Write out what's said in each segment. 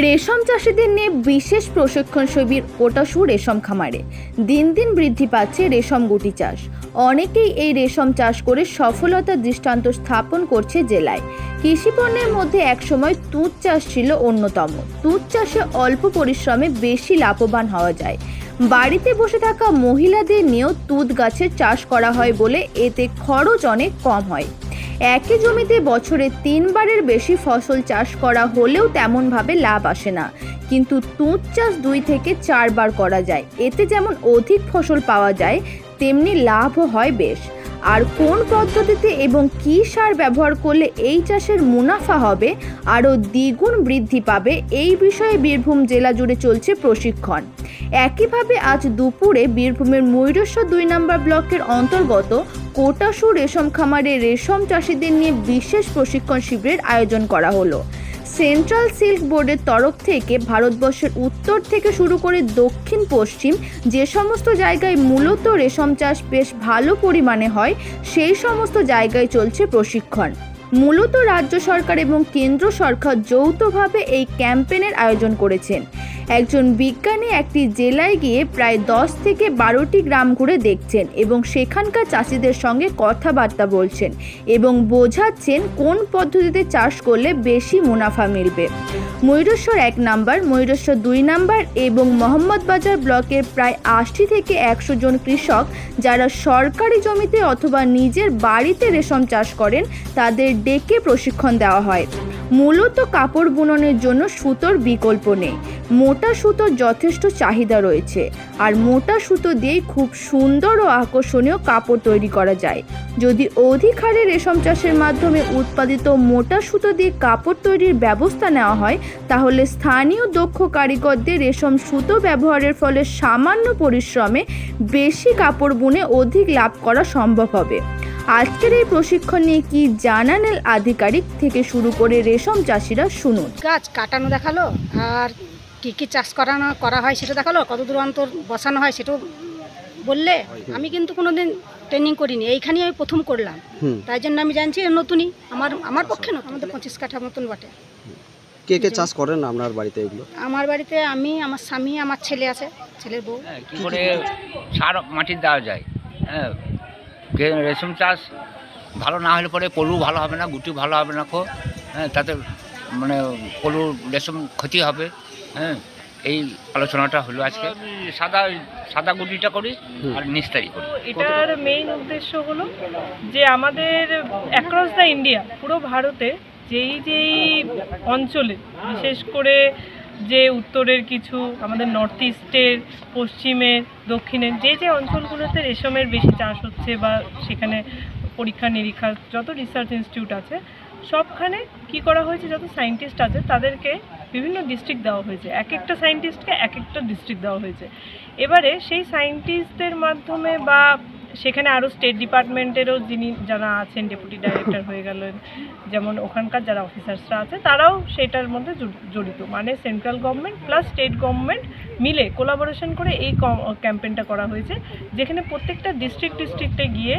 রেশম চাষিদের নিয়ে বিশেষ প্রশিক্ষণ শিবির কোটাসু রেশম খামারে। দিন দিন বৃদ্ধি পাচ্ছে রেশম গুটি চাষ। অনেকেই এই রেশম চাষ করে সফলতার দৃষ্টান্ত স্থাপন করছে জেলায়। কৃষি পণ্যের মধ্যে একসময় তুঁত চাষ ছিল অন্যতম। তুঁত চাষে অল্প পরিশ্রমে বেশি লাভবান হওয়া যায়। বাড়িতে বসে থাকা মহিলাদের নিয়েও তুঁত গাছের চাষ করা হয় বলে এতে খরচ অনেক কম হয়। একই জমিতে বছরে 3 বারের বেশি ফসল চাষ করা হলেও তেমনভাবে লাভ আসে না, কিন্তু তুঁত চাষ 2 থেকে 4 বার করা যায়। এতে যেমন অধিক ফসল পাওয়া যায়, তেমনি লাভও হয় বেশ। আর কোন পদ্ধতিতে এবং কী সার ব্যবহার করলে এই চাষের মুনাফা হবে আরও দ্বিগুণ বৃদ্ধি পাবে, এই বিষয়ে বীরভূম জেলা জুড়ে চলছে প্রশিক্ষণ। একইভাবে আজ দুপুরে বীরভূমের ময়ূরেশ্বর 2 নম্বর ব্লকের অন্তর্গত কোটাসু রেশম খামারে রেশম চাষিদের নিয়ে বিশেষ প্রশিক্ষণ শিবিরের আয়োজন করা হলো। সেন্ট্রাল সিল্ক বোর্ডের তরফ থেকে ভারতবর্ষের উত্তর থেকে শুরু করে দক্ষিণ পশ্চিম যে সমস্ত জায়গায় মূলত রেশম চাষ বেশ ভালো পরিমাণে হয়, সেই সমস্ত জায়গায় চলছে প্রশিক্ষণ। মূলত রাজ্য সরকার এবং কেন্দ্র সরকার যৌথভাবে এই ক্যাম্পেইনের আয়োজন করেছেন। একজন বিজ্ঞানী একটি জেলায় গিয়ে প্রায় 10 থেকে 12টি গ্রাম ঘুরে দেখছেন এবং সেখানকার চাষিদের সঙ্গে কথাবার্তা বলছেন এবং বোঝাচ্ছেন কোন পদ্ধতিতে চাষ করলে বেশি মুনাফা মিলবে। ময়ূরেশ্বর 1 নম্বর, ময়ূরেশ্বর 2 নম্বর এবং মোহাম্মদবাজার ব্লকের প্রায় 80 থেকে 100 জন কৃষক যারা সরকারি জমিতে অথবা নিজের বাড়িতে রেশম চাষ করেন, তাদের ডেকে প্রশিক্ষণ দেওয়া হয়। মূলত কাপড় বুননের জন্য সুতোর বিকল্প নেই। মোটা সুতোর যথেষ্ট চাহিদা রয়েছে, আর মোটা সুতো দিয়েই খুব সুন্দর ও আকর্ষণীয় কাপড় তৈরি করা যায়। যদি অধিক হারে রেশম চাষের মাধ্যমে উৎপাদিত মোটা সুতো দিয়ে কাপড় তৈরির ব্যবস্থা নেওয়া হয়, তাহলে স্থানীয় দক্ষ কারিগরদের রেশম সুতো ব্যবহারের ফলে সামান্য পরিশ্রমে বেশি কাপড় বুনে অধিক লাভ করা সম্ভব হবে। আজকের এই প্রশিক্ষণ নিয়ে কি জানালেন আধিকারিক থেকে শুরু করে রেশম চাষিরা, শুনুন। গাছ কাটানো দেখালো, আর কি কি চাষ করা হয় সেটা দেখালো, কত দূর অন্তর বসানো হয় সেটাও বললে। আমি কিন্তু কোনোদিন ট্রেনিং করিনি, এইখানেই আমি প্রথম করলাম, তাই জন্য আমি জানছি নতুনই। আমার পক্ষে নতুন, আমাদের 25 কাঠা মতন বটে। কে কে চাষ করেন আপনার বাড়িতে এগুলো? আমার বাড়িতে আমি, আমার স্বামী, আমার ছেলে আছে, ছেলের বউ। কি করে সার মাটি দেওয়া যায়? হ্যাঁ, রেশম চাষ ভালো না হলে পরে পলু ভালো হবে না, গুটি ভালো হবে না খো। হ্যাঁ, তাতে মানে পলু রেশম ক্ষতি হবে। হ্যাঁ, এই আলোচনাটা হলো আজকে। সাদা গুটিটা করি আর নিস্তারি করি। এটার মেইন উদ্দেশ্য হলো যে আমাদের অ্যাক্রস দ্য ইন্ডিয়া, পুরো ভারতে যেই অঞ্চলে, বিশেষ করে যে উত্তরের কিছু, আমাদের নর্থ ইস্টের, পশ্চিমের, দক্ষিণের যে অঞ্চলগুলোতে রেশমের বেশি চাষ হচ্ছে বা সেখানে পরীক্ষা নিরীক্ষা যত রিসার্চ ইনস্টিটিউট আছে, সবখানে কি করা হয়েছে, যত সায়েন্টিস্ট আছে তাদেরকে বিভিন্ন ডিস্ট্রিক্ট দেওয়া হয়েছে। এক একটা সায়েন্টিস্টকে এক একটা ডিস্ট্রিক্ট দেওয়া হয়েছে। এবারে সেই সায়েন্টিস্টদের মাধ্যমে বা সেখানে আরও স্টেট ডিপার্টমেন্টেরও যারা আছেন, ডেপুটি ডাইরেক্টর হয়ে গেলেন, যেমন ওখানকার যারা অফিসার্সরা আছে তারাও সেটার মধ্যে জড়িত। মানে central government plus state government মিলে কোলাবোরেশন করে এই ক্যাম্পেইনটা করা হয়েছে, যেখানে প্রত্যেকটা ডিস্ট্রিক্টে গিয়ে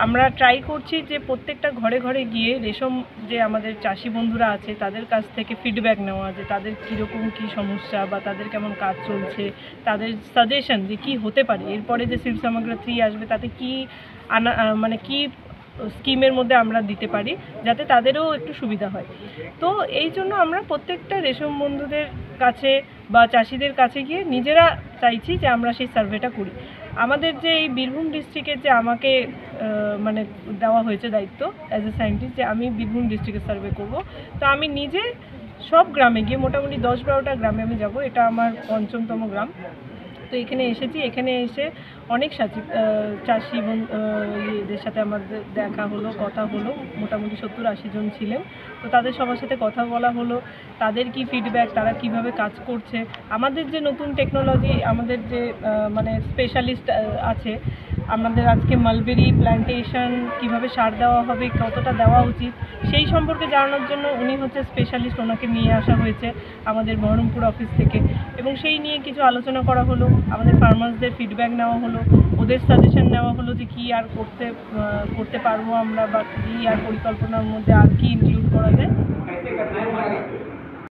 আমরা ট্রাই করছি যে প্রত্যেকটা ঘরে ঘরে গিয়ে রেশম যে আমাদের চাষি বন্ধুরা আছে তাদের কাছ থেকে ফিডব্যাক নেওয়া, যে তাদের কীরকম কী সমস্যা বা তাদের কেমন কাজ চলছে, তাদের সাজেশন যে কী হতে পারে এরপরে যে সিল্ক সামগ্রা 3 আসবে, তাতে কী মানে কী স্কিমের মধ্যে আমরা দিতে পারি যাতে তাদেরও একটু সুবিধা হয়। তো এই জন্য আমরা প্রত্যেকটা রেশম বন্ধুদের কাছে বা চাষিদের কাছে গিয়ে নিজেরা চাইছি যে আমরা সেই সার্ভেটা করি। আমাদের যে এই বীরভূম ডিস্ট্রিক্টের যে আমাকে মানে দেওয়া হয়েছে দায়িত্ব অ্যাজ এ সায়েন্টিস্ট, যে আমি বীরভূম ডিস্ট্রিক্টের সার্ভে করব, তো আমি নিজে সব গ্রামে গিয়ে মোটামুটি 10-12টা গ্রামে আমি যাব। এটা আমার 5ম গ্রাম। তো এখানে এসেছি, এখানে এসে অনেক চাষি এদের সাথে আমাদের দেখা হলো, কথা হলো। মোটামুটি 70-80 জন ছিলেন। তো তাদের সবার সাথে কথা বলা হলো, তাদের কি ফিডব্যাক, তারা কিভাবে কাজ করছে, আমাদের যে নতুন টেকনোলজি, আমাদের যে মানে স্পেশালিস্ট আছে, আমাদের আজকে মালবেরি প্ল্যান্টেশন কিভাবে সার দেওয়া হবে, কতটা দেওয়া উচিত, সেই সম্পর্কে জানানোর জন্য উনি হচ্ছে স্পেশালিস্ট, ওনাকে নিয়ে আসা হয়েছে আমাদের বহরমপুর অফিস থেকে, এবং সেই নিয়ে কিছু আলোচনা করা হলো। আমাদের ফার্মার্সদের ফিডব্যাক নেওয়া হলো, ওদের সাজেশন নেওয়া হলো যে কী আর করতে পারবো আমরা, বা কী আর পরিকল্পনার মধ্যে আর কি ইনক্লুড করা যায়।